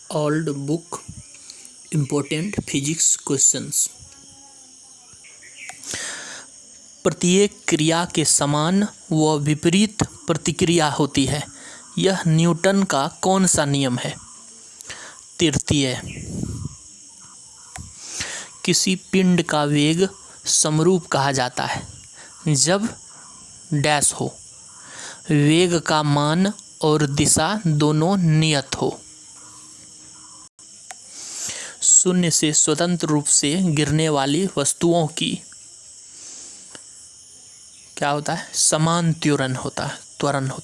Old book important physics questions. प्रत्येक क्रिया के समान व विपरीत प्रतिक्रिया होती है। यह न्यूटन का कौन सा नियम है? तृतीय। किसी पिंड का वेग समरूप कहा जाता है जब डैश हो, वेग का मान और दिशा दोनों नियत हो। शून्य से स्वतंत्र रूप से गिरने वाली वस्तुओं की क्या होता है? समान त्वरण होता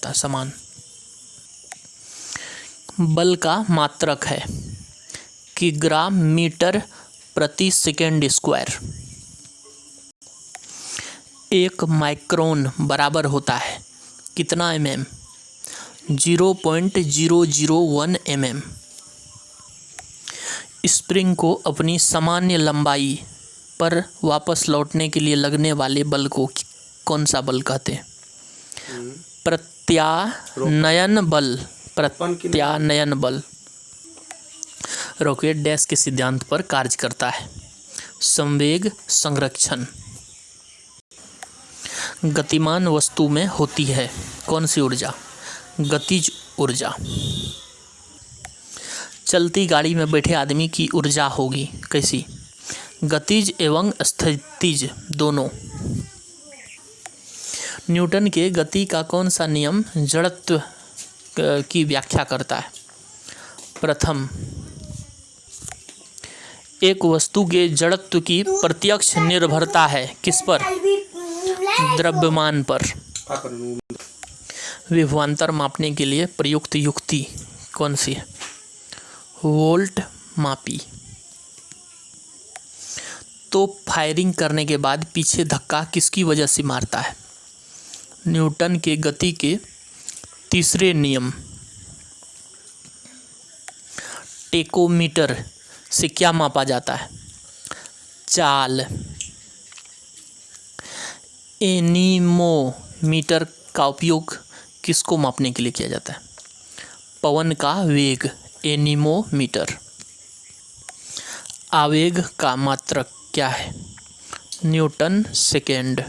है समान। बल का मात्रक है किग्रा मीटर प्रति सेकेंड स्क्वायर। एक माइक्रोन बराबर होता है कितना mm? 0.001 mm। स्प्रिंग को अपनी सामान्य लंबाई पर वापस लौटने के लिए लगने वाले बल को कौन सा बल कहते हैं? प्रत्यानयन बल। प्रत्यानयन बल रॉकेट डैश के सिद्धांत पर कार्य करता है। संवेग संरक्षण गतिमान वस्तु में होती है कौन सी ऊर्जा? गतिज ऊर्जा। चलती गाड़ी में बैठे आदमी की ऊर्जा होगी कैसी? गतिज एवं स्थितिज दोनों। न्यूटन के गति का कौन सा नियम जड़त्व की व्याख्या करता है? प्रथम। एक वस्तु के जड़त्व की प्रत्यक्ष निर्भरता है किस पर? द्रव्यमान पर। विभवांतर मापने के लिए प्रयुक्त युक्ति कौन सी है? वोल्ट मापी। तो फायरिंग करने के बाद पीछे धक्का किसकी वजह से मारता है? न्यूटन के गति के तीसरे नियम। टेकोमीटर से क्या मापा जाता है? चाल। एनीमोमीटर का उपयोग किसको मापने के लिए किया जाता है? पवन का वेग। एनीमोमीटर। आवेग का मात्रक क्या है? Newton second.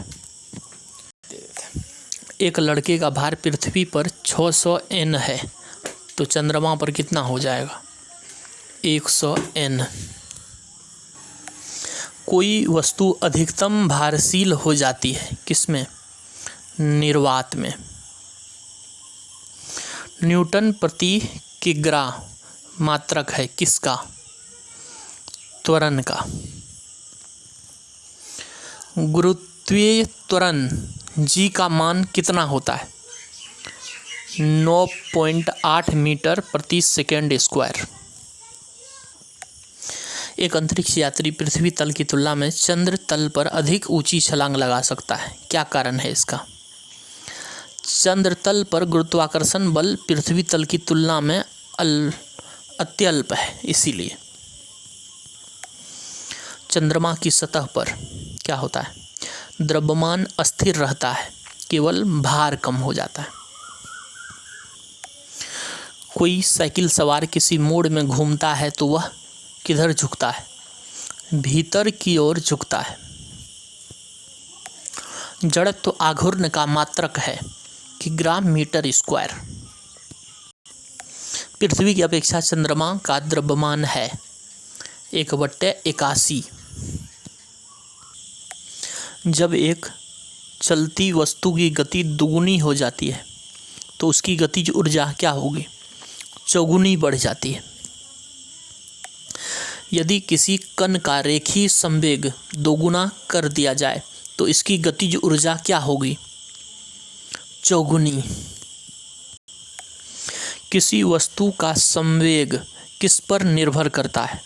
एक लड़के का भार पृथ्वी पर 600 N है तो चंद्रमा पर कितना हो जाएगा? 100 N। कोई वस्तु अधिकतम भारशील हो जाती है किसमें? निर्वात में। न्यूटन प्रति किग्रा मात्रक है किसका? त्वरण का। गुरुत्वीय त्वरण G का मान कितना होता है? 9.8 मीटर प्रति सेकेंड स्क्वायर। एक अंतरिक्ष यात्री पृथ्वी तल की तुलना में चंद्र तल पर अधिक ऊंची छलांग लगा सकता है, क्या कारण है इसका? चंद्र तल पर गुरुत्वाकर्षण बल पृथ्वी तल की तुलना में अत्यल्प है, इसीलिए। चंद्रमा की सतह पर क्या होता है? द्रव्यमान अस्थिर रहता है, केवल भार कम हो जाता है। कोई साइकिल सवार किसी मोड़ में घूमता है तो वह किधर झुकता है? भीतर की ओर झुकता है। जड़त्व आघूर्ण का मात्रक है किग्रा मीटर स्क्वायर। पृथ्वी की अपेक्षा चंद्रमा का द्रव्यमान है 1/81। जब एक चलती वस्तु की गति दुगुनी हो जाती है तो उसकी गतिज ऊर्जा क्या होगी? चौगुनी बढ़ जाती है। यदि किसी कण का रेखीय संवेग दोगुना कर दिया जाए तो इसकी गतिज ऊर्जा क्या होगी? चौगुनी। किसी वस्तु का संवेग किस पर निर्भर करता है?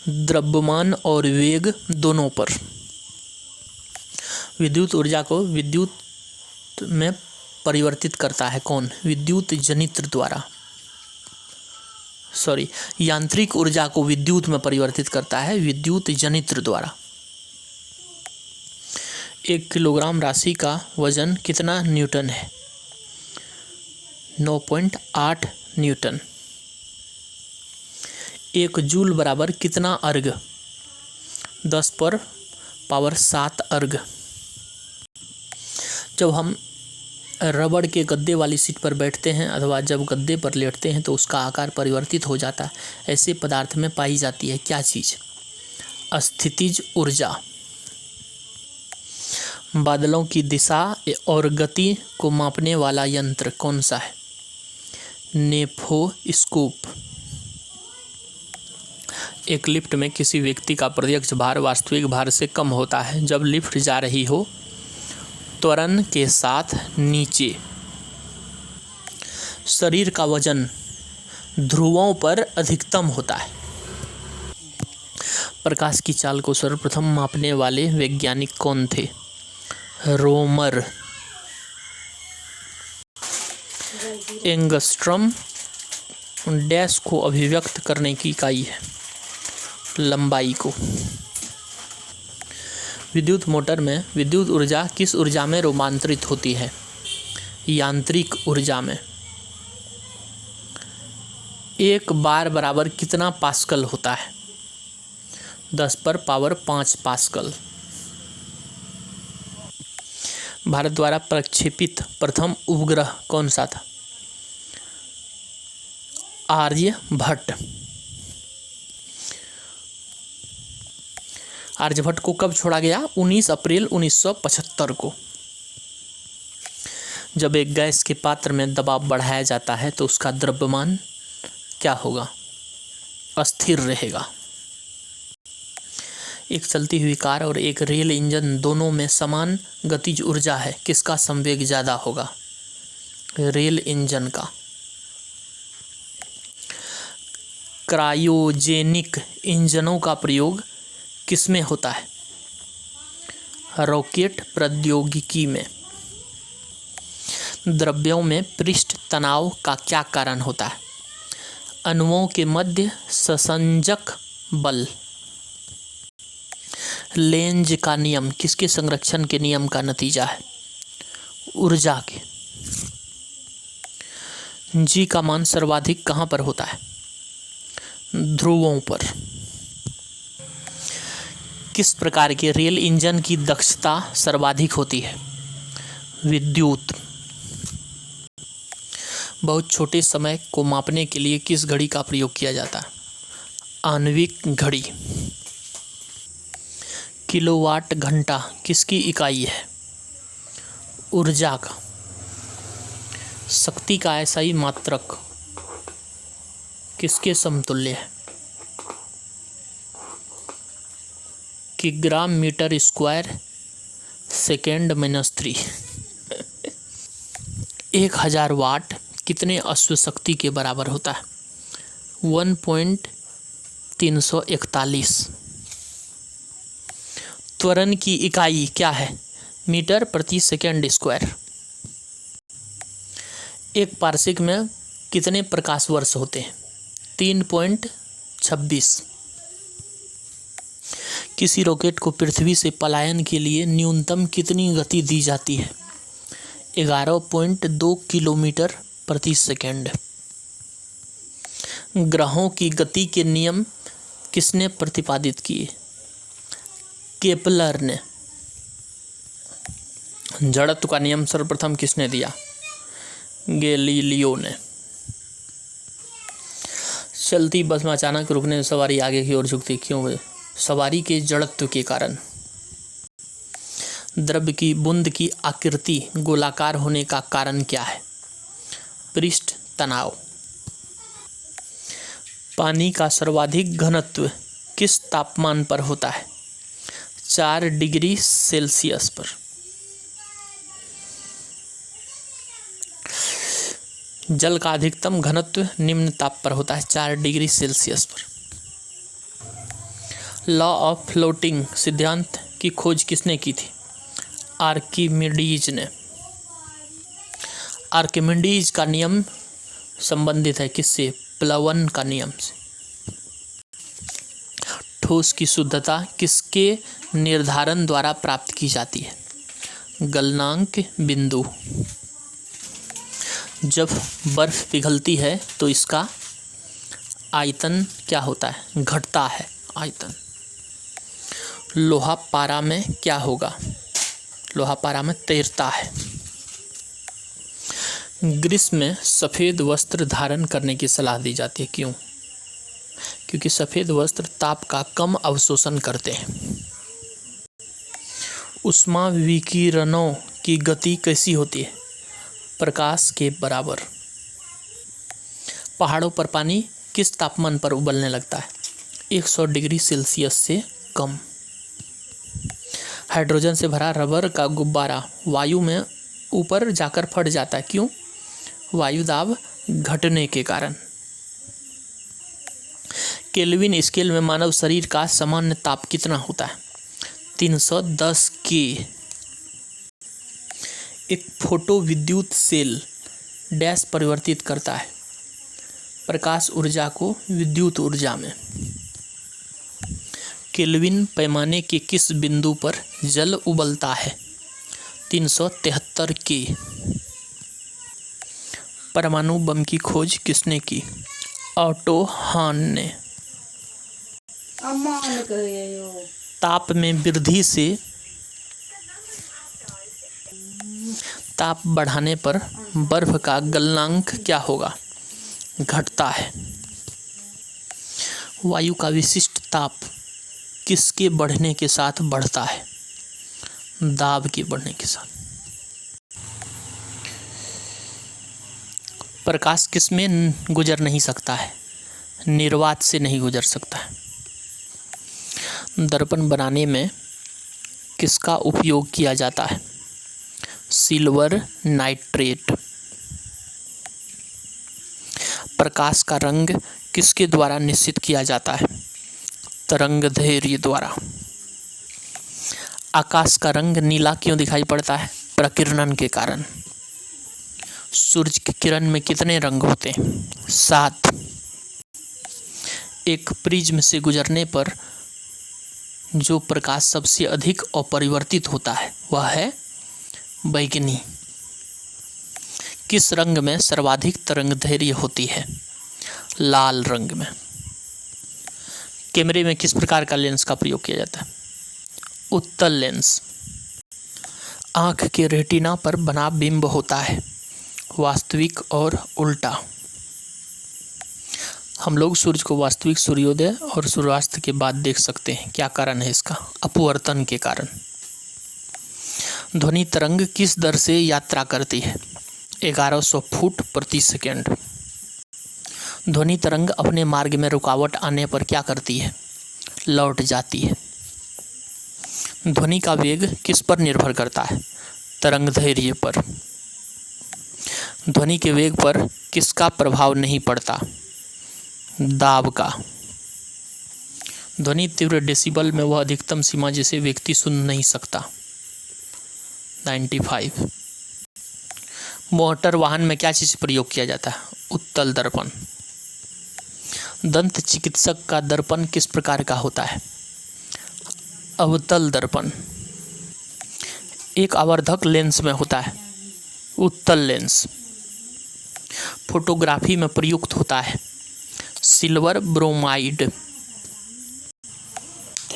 द्रव्यमान और वेग दोनों पर। विद्युत ऊर्जा को विद्युत में परिवर्तित करता है कौन? विद्युत जनित्र द्वारा। यांत्रिक ऊर्जा को विद्युत में परिवर्तित करता है विद्युत जनित्र द्वारा। 1 किलोग्राम राशि का वजन कितना न्यूटन है? 9.8 न्यूटन। 1 जूल बराबर कितना अर्ग? 10⁻7 अर्ग। जब हम रबड़ के गद्दे वाली सीट पर बैठते हैं अथवा जब गद्दे पर लेटते हैं तो उसका आकार परिवर्तित हो जाता है। ऐसे पदार्थ में पाई जाती है क्या चीज़? स्थितिज ऊर्जा। बादलों की दिशा और गति को मापने वाला यंत्र कौन सा है? नेफोस्कोप। एक लिफ्ट में किसी व्यक्ति का प्रत्यक्ष भार वास्तविक भार से कम होता है जब लिफ्ट जा रही हो त्वरण के साथ नीचे। शरीर का वजन ध्रुवों पर अधिकतम होता है। प्रकाश की चाल को सर्वप्रथम मापने वाले वैज्ञानिक कौन थे? रोमर। एंगस्ट्रम डैश को अभिव्यक्त करने की इकाई है? लंबाई को। विद्युत मोटर में विद्युत ऊर्जा किस ऊर्जा में रूपांतरित होती है? यांत्रिक ऊर्जा में। 1 बार बराबर कितना पास्कल होता है? 10⁻5 पास्कल। भारत द्वारा प्रक्षेपित प्रथम उपग्रह कौन सा था? आर्यभट्ट। आर्यभट्ट को कब छोड़ा गया? 19 अप्रैल 1975 को। जब एक गैस के पात्र में दबाव बढ़ाया जाता है तो उसका द्रव्यमान क्या होगा? अस्थिर रहेगा। एक चलती हुई कार और एक रेल इंजन दोनों में समान गतिज ऊर्जा है, किसका संवेग ज़्यादा होगा? रेल इंजन का। क्रायोजेनिक इंजनों का प्रयोग किसमें होता है? रॉकेट प्रौद्योगिकी में। द्रव्यों में पृष्ठ तनाव का क्या कारण होता है? अणुओं के मध्य संसंजक बल। लेंज का नियम किसके संरक्षण के नियम का नतीजा है? ऊर्जा के। जी का मान सर्वाधिक कहाँ पर होता है? ध्रुवों पर। किस प्रकार के रेल इंजन की दक्षता सर्वाधिक होती है? विद्युत। बहुत छोटे समय को मापने के लिए किस घड़ी का प्रयोग किया जाता है? आणविक घड़ी। किलोवाट घंटा किसकी इकाई है? ऊर्जा का। शक्ति का ऐसा ही मात्रक किसके समतुल्य है? किग्रा मीटर स्क्वायर सेकेंड -3। 1000 वाट कितने अश्व शक्ति के बराबर होता है? 1.341। त्वरण की इकाई क्या है? मीटर प्रति सेकेंड स्क्वायर। एक पारसेक में कितने प्रकाश वर्ष होते हैं? 3.26। किसी रॉकेट को पृथ्वी से पलायन के लिए न्यूनतम कितनी गति दी जाती है? 11.2 किलोमीटर प्रति सेकेंड। ग्रहों की गति के नियम किसने प्रतिपादित किए? केपलर ने। जड़त्व का नियम सर्वप्रथम किसने दिया? गैलीलियो ने। चलती बस में अचानक रुकने से सवारी आगे की ओर झुकती क्यों? सवारी के जड़त्व के कारण। द्रव्य की बूंद की आकृति गोलाकार होने का कारण क्या है? पृष्ठ तनाव। पानी का सर्वाधिक घनत्व किस तापमान पर होता है? 4 डिग्री सेल्सियस पर। जल का अधिकतम घनत्व निम्न ताप पर होता है, 4 डिग्री सेल्सियस पर। लॉ ऑफ फ्लोटिंग सिद्धांत की खोज किसने की थी? आर्किमिडीज ने। आर्किमिडीज का नियम संबंधित है किससे? प्लवन का नियम से। ठोस की शुद्धता किसके निर्धारण द्वारा प्राप्त की जाती है? गलनांक बिंदु। जब बर्फ पिघलती है तो इसका आयतन क्या होता है? घटता है आयतन। लोहा पारा में क्या होगा? लोहा पारा में तैरता है। ग्रीष्म में सफ़ेद वस्त्र धारण करने की सलाह दी जाती है, क्यों? क्योंकि सफ़ेद वस्त्र ताप का कम अवशोषण करते हैं। ऊष्मा विकिरणों की गति कैसी होती है? प्रकाश के बराबर। पहाड़ों पर पानी किस तापमान पर उबलने लगता है? 100 डिग्री सेल्सियस से कम। हाइड्रोजन से भरा रबर का गुब्बारा वायु में ऊपर जाकर फट जाता है, क्यों? वायु दाब घटने के कारण। केल्विन स्केल में मानव शरीर का सामान्य ताप कितना होता है? 310 के। एक फोटो विद्युत सेल डैश परिवर्तित करता है? प्रकाश ऊर्जा को विद्युत ऊर्जा में। केल्विन पैमाने के किस बिंदु पर जल उबलता है? 373 के। परमाणु बम की खोज किसने की? ऑटो हान ने। ताप में वृद्धि से ताप बढ़ाने पर बर्फ का गलनांक क्या होगा? घटता है। वायु का विशिष्ट ताप किसके बढ़ने के साथ बढ़ता है? दाब के बढ़ने के साथ। प्रकाश किस में गुजर नहीं सकता है? निर्वात से नहीं गुजर सकता है। दर्पण बनाने में किसका उपयोग किया जाता है? Silver nitrate. प्रकाश का रंग किसके द्वारा निश्चित किया जाता है? तरंगदैर्घ्य द्वारा। आकाश का रंग नीला क्यों दिखाई पड़ता है? प्रकीर्णन के कारण। सूरज की किरण में कितने रंग होते हैं? 7। एक प्रिज्म से गुजरने पर जो प्रकाश सबसे अधिक अपरिवर्तित होता है वह है बैंगनी। किस रंग में सर्वाधिक तरंगदैर्घ्य होती है? लाल रंग में। कैमरे में किस प्रकार का लेंस का प्रयोग किया जाता है? उत्तल लेंस। आँख के रेटिना पर बना बिंब होता है वास्तविक और उल्टा। हम लोग सूर्य को वास्तविक सूर्योदय और सूर्यास्त के बाद देख सकते हैं, क्या कारण है इसका? अपवर्तन के कारण। ध्वनि तरंग किस दर से यात्रा करती है? 1100 फुट प्रति सेकंड। ध्वनि तरंग अपने मार्ग में रुकावट आने पर क्या करती है? लौट जाती है। ध्वनि का वेग किस पर निर्भर करता है? तरंगदैर्घ्य पर। ध्वनि के वेग पर किसका प्रभाव नहीं पड़ता? दाब का। ध्वनि तीव्र डेसिबल में वह अधिकतम सीमा जिसे व्यक्ति सुन नहीं सकता? 95। मोटर वाहन में क्या चीज प्रयोग किया जाता है? उत्तल दर्पण। दंत चिकित्सक का दर्पण किस प्रकार का होता है? अवतल दर्पण। एक आवर्धक लेंस में होता है उत्तल लेंस। फोटोग्राफी में प्रयुक्त होता है सिल्वर ब्रोमाइड।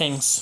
थैंक्स।